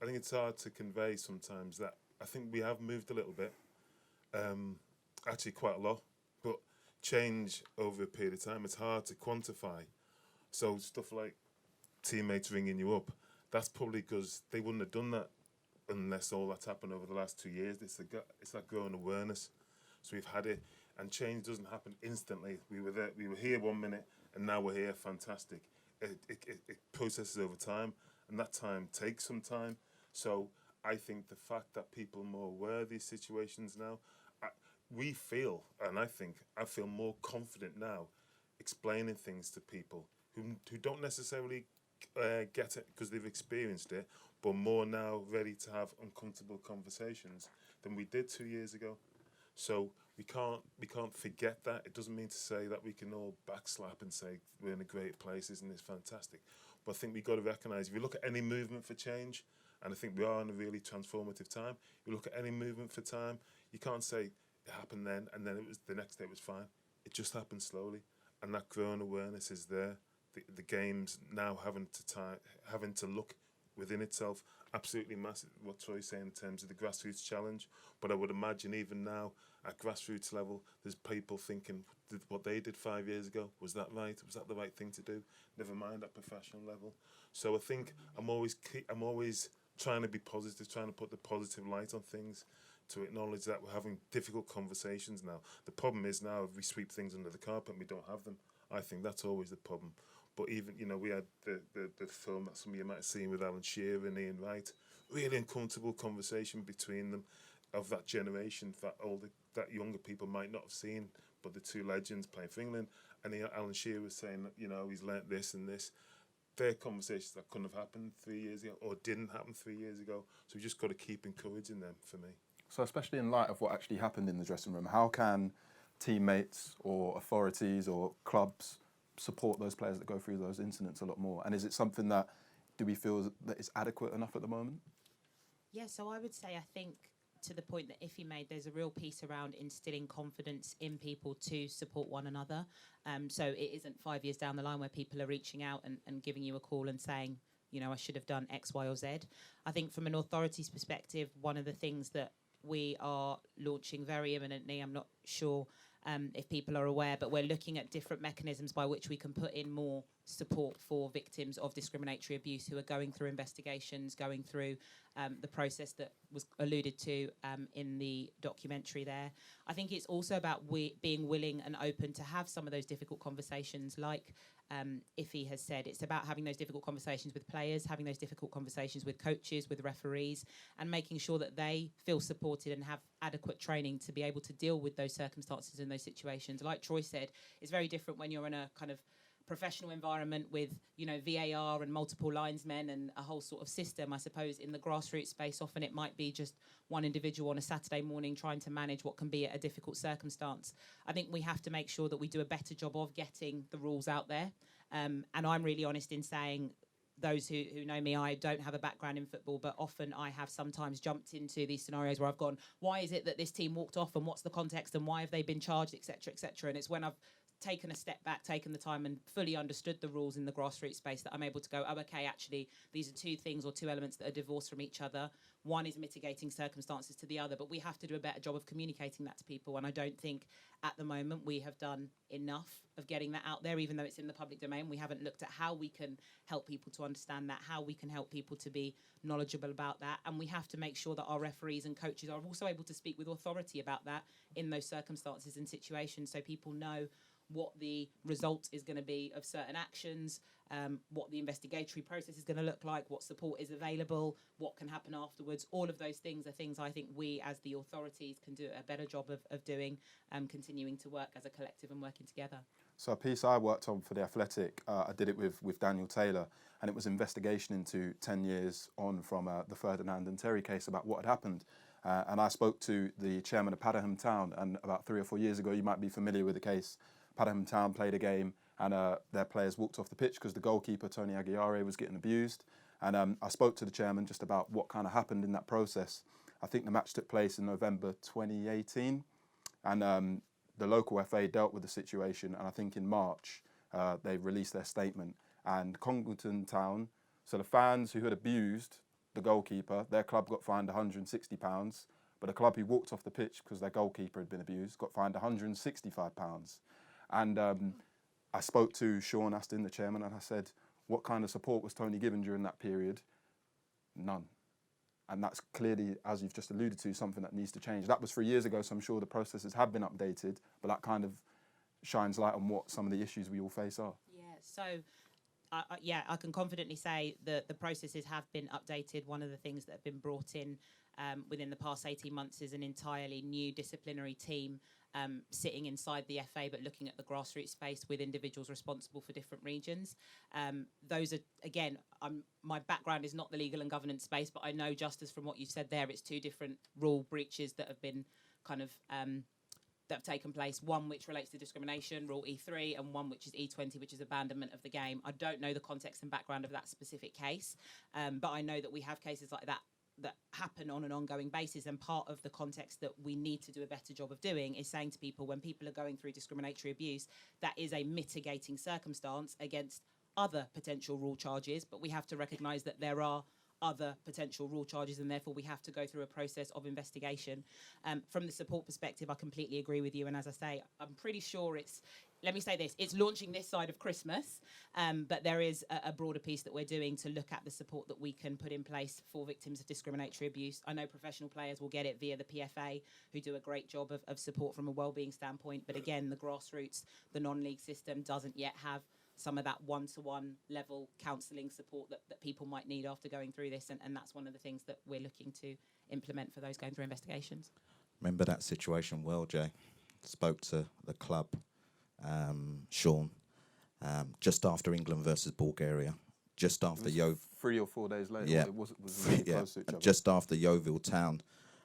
I think it's hard to convey sometimes that I think we have moved a little bit, actually quite a lot, but change over a period of time, it's hard to quantify. So stuff like teammates ringing you up, that's probably because they wouldn't have done that unless all that's happened over the last 2 years. It's that growing awareness. So we've had it, and change doesn't happen instantly. We were there, we were here 1 minute, and now we're here. Fantastic. It processes over time, and that time takes some time. So I think the fact that people are more aware of these situations now, we feel, and I feel more confident now explaining things to people who don't necessarily get it because they've experienced it, but more now ready to have uncomfortable conversations than we did 2 years ago. So we can't forget that. It doesn't mean to say that we can all backslap and say we're in a great place, isn't this fantastic? But I think we've got to recognise, if you look at any movement for change, and I think we are in a really transformative time, if you look at any movement for time, you can't say it happened then and then it was the next day it was fine. It just happened slowly, and that growing awareness is there. The game's now having to look within itself. Absolutely massive, what Troy's saying in terms of the grassroots challenge. But I would imagine even now at grassroots level, there's people thinking what they did 5 years ago, was that right? Was that the right thing to do? Never mind at professional level. So I think I'm always trying to be positive, trying to put the positive light on things, to acknowledge that we're having difficult conversations now. The problem is now if we sweep things under the carpet and we don't have them. I think that's always the problem. But even, we had the film that some of you might have seen with Alan Shearer and Ian Wright. Really uncomfortable conversation between them of that generation that younger people might not have seen, but the two legends playing for England. And Alan Shearer was saying that, he's learnt this and this. They're conversations that couldn't have happened 3 years ago or didn't happen 3 years ago. So we just got to keep encouraging them, for me. So especially in light of what actually happened in the dressing room, how can teammates or authorities or clubs support those players that go through those incidents a lot more? And is it something that, do we feel that is adequate enough at the moment? Yeah, so I would say, I think to the point that Iffy made, there's a real piece around instilling confidence in people to support one another. So it isn't 5 years down the line where people are reaching out and giving you a call and saying, I should have done X, Y or Z. I think from an authority's perspective, one of the things that we are launching very imminently, I'm not sure if people are aware, but we're looking at different mechanisms by which we can put in more support for victims of discriminatory abuse who are going through investigations, going through the process that was alluded to in the documentary there. I think it's also about being willing and open to have some of those difficult conversations, like Iffy has said. It's about having those difficult conversations with players, having those difficult conversations with coaches, with referees, and making sure that they feel supported and have adequate training to be able to deal with those circumstances and those situations. Like Troy said, it's very different when you're in a kind of professional environment with, VAR and multiple linesmen and a whole sort of system. I suppose in the grassroots space, often it might be just one individual on a Saturday morning trying to manage what can be a difficult circumstance. I think we have to make sure that we do a better job of getting the rules out there. And I'm really honest in saying, those who know me, I don't have a background in football, but often I have sometimes jumped into these scenarios where I've gone, why is it that this team walked off and what's the context and why have they been charged, etc., etc. And it's when I've taken a step back, taken the time and fully understood the rules in the grassroots space that I'm able to go, oh, okay, actually, these are two things or two elements that are divorced from each other. One is mitigating circumstances to the other, but we have to do a better job of communicating that to people. And I don't think at the moment we have done enough of getting that out there, even though it's in the public domain. We haven't looked at how we can help people to understand that, how we can help people to be knowledgeable about that. And we have to make sure that our referees and coaches are also able to speak with authority about that in those circumstances and situations, so people know what the result is going to be of certain actions, what the investigatory process is going to look like, what support is available, what can happen afterwards. All of those things are things I think we as the authorities can do a better job of doing, continuing to work as a collective and working together. So a piece I worked on for The Athletic, I did it with Daniel Taylor, and it was investigation into 10 years on from the Ferdinand and Terry case about what had happened. And I spoke to the chairman of Padiham Town, and about 3 or 4 years ago, you might be familiar with the case. Padiham Town played a game and their players walked off the pitch because the goalkeeper, Tony Aguiare, was getting abused. And I spoke to the chairman just about what kind of happened in that process. I think the match took place in November 2018, and the local FA dealt with the situation, and I think in March they released their statement. And Congleton Town, so the fans who had abused the goalkeeper. Their club got fined £160, but a club who walked off the pitch because their goalkeeper had been abused got fined £165. And I spoke to Sean Astin, the chairman, and I said, what kind of support was Tony given during that period? None. And that's clearly, as you've just alluded to, something that needs to change. That was 3 years ago, so I'm sure the processes have been updated, but that kind of shines light on what some of the issues we all face are. Yeah, so I can confidently say that the processes have been updated. One of the things that have been brought in within the past 18 months is an entirely new disciplinary team sitting inside the FA, but looking at the grassroots space with individuals responsible for different regions. Those are, again, my background is not the legal and governance space, but I know just as from what you've said there, it's two different rule breaches that have been kind of that have taken place, one which relates to discrimination, Rule E3, and one which is E20, which is abandonment of the game. I don't know the context and background of that specific case, but I know that we have cases like that that happen on an ongoing basis, and part of the context that we need to do a better job of doing is saying to people, when people are going through discriminatory abuse, that is a mitigating circumstance against other potential rule charges, but we have to recognise that there are other potential rule charges, and therefore we have to go through a process of investigation. From the support perspective, I completely agree with you, and as I say, I'm pretty sure let me say this, it's launching this side of Christmas, but there is a broader piece that we're doing to look at the support that we can put in place for victims of discriminatory abuse. I know professional players will get it via the PFA, who do a great job of support from a wellbeing standpoint, but again, the grassroots, the non-league system doesn't yet have some of that one-to-one level counselling support that people might need after going through this, and that's one of the things that we're looking to implement for those going through investigations. Remember that situation well, Jay? Spoke to the club, Sean, just after England versus Bulgaria, just after 3 or 4 days later, yeah, it was really close to each other. Just after Yeovil Town,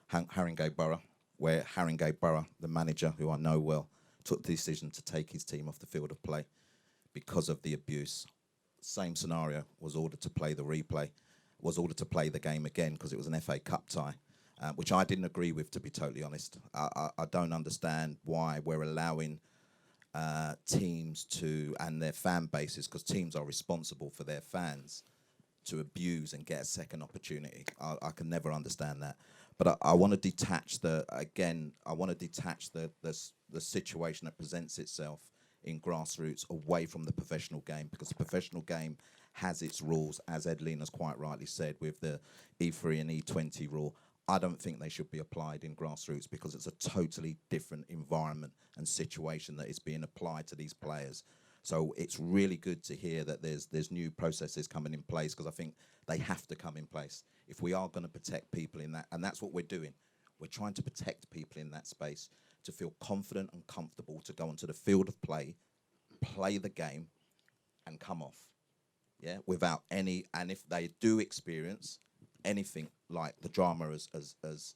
Haringey Borough, where Haringey Borough, the manager, who I know well, took the decision to take his team off the field of play because of the abuse. Same scenario, was ordered to play the replay, was ordered to play the game again because it was an FA Cup tie, which I didn't agree with, to be totally honest. I don't understand why we're allowing teams to, and their fan bases, because teams are responsible for their fans, to abuse and get a second opportunity. I can never understand that. But I want to detach the situation that presents itself in grassroots away from the professional game, because the professional game has its rules, as Edleen has quite rightly said, with the E3 and E20 rule. I don't think they should be applied in grassroots because it's a totally different environment and situation that is being applied to these players. So it's really good to hear that there's new processes coming in place, because I think they have to come in place if we are going to protect people in that, and that's what we're doing. We're trying to protect people in that space to feel confident and comfortable to go onto the field of play, play the game, and come off, yeah, without any. And if they do experience anything like the drama as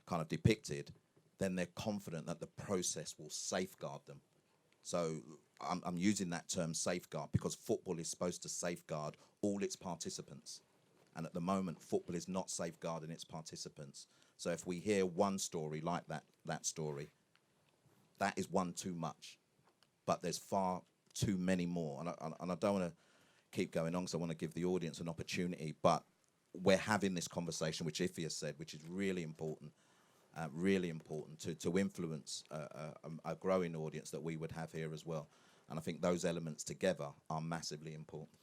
kind of depicted, then they're confident that the process will safeguard them. So I'm using that term safeguard because football is supposed to safeguard all its participants. And at the moment, football is not safeguarding its participants. So if we hear one story like that story, that is one too much. But there's far too many more. And I don't want to keep going on because I want to give the audience an opportunity. But we're having this conversation, which Iffy has said, which is really important to influence a growing audience that we would have here as well. And I think those elements together are massively important.